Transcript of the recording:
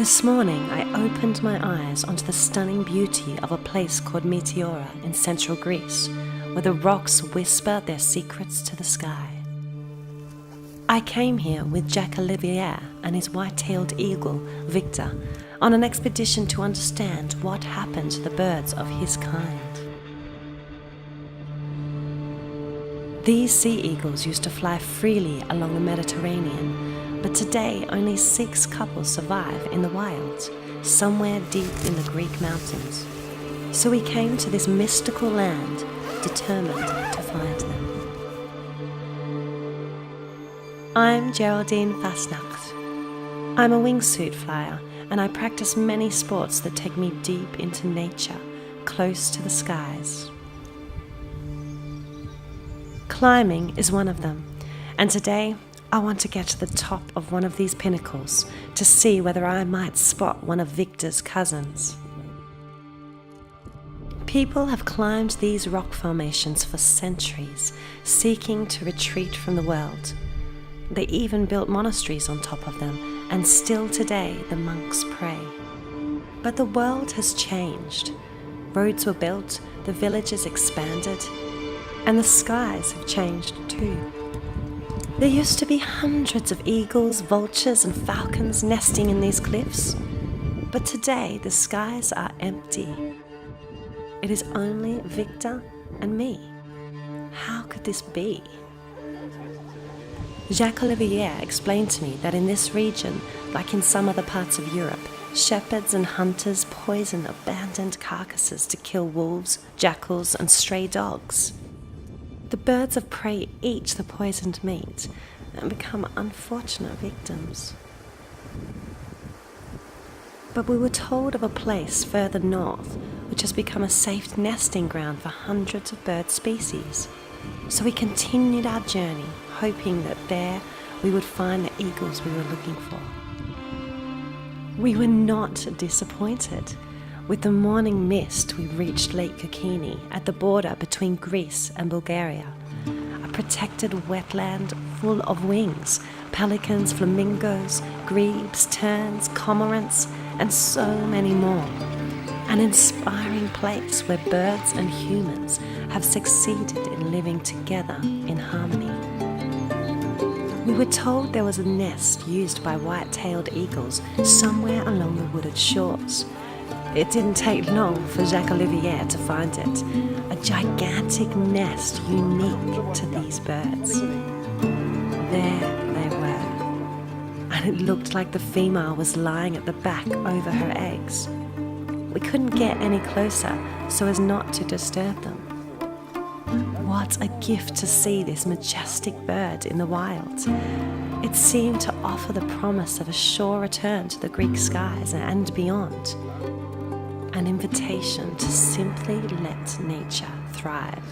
This morning I opened my eyes onto the stunning beauty of a place called Meteora in central Greece, where the rocks whisper their secrets to the sky. I came here with Jacques Olivier and his white-tailed eagle, Victor, on an expedition to understand what happened to the birds of his kind. These sea eagles used to fly freely along the Mediterranean, but today only 6 couples survive in the wild, somewhere deep in the Greek mountains. So we came to this mystical land, determined to find them. I'm Geraldine Fastnacht. I'm a wingsuit flyer, and I practice many sports that take me deep into nature, close to the skies. Climbing is one of them, and today I want to get to the top of one of these pinnacles to see whether I might spot one of Victor's cousins. People have climbed these rock formations for centuries, seeking to retreat from the world. They even built monasteries on top of them, and still today the monks pray. But the world has changed. Roads were built, the villages expanded, and the skies have changed too. There used to be hundreds of eagles, vultures, and falcons nesting in these cliffs, but today the skies are empty. It is only Victor and me. How could this be? Jacques Olivier explained to me that in this region, like in some other parts of Europe, shepherds and hunters poison abandoned carcasses to kill wolves, jackals, and stray dogs. The birds of prey eat the poisoned meat and become unfortunate victims. But we were told of a place further north which has become a safe nesting ground for hundreds of bird species. So we continued our journey, hoping that there we would find the eagles we were looking for. We were not disappointed. With the morning mist, we reached Lake Kokini at the border between Greece and Bulgaria, a protected wetland full of wings, pelicans, flamingos, grebes, terns, cormorants, and so many more. An inspiring place where birds and humans have succeeded in living together in harmony. We were told there was a nest used by white-tailed eagles somewhere along the wooded shores. It didn't take long for Jacques Olivier to find it, a gigantic nest unique to these birds. There they were, and it looked like the female was lying at the back over her eggs. We couldn't get any closer so as not to disturb them. What a gift to see this majestic bird in the wild. It seemed to offer the promise of a sure return to the Greek skies and beyond. An invitation to simply let nature thrive.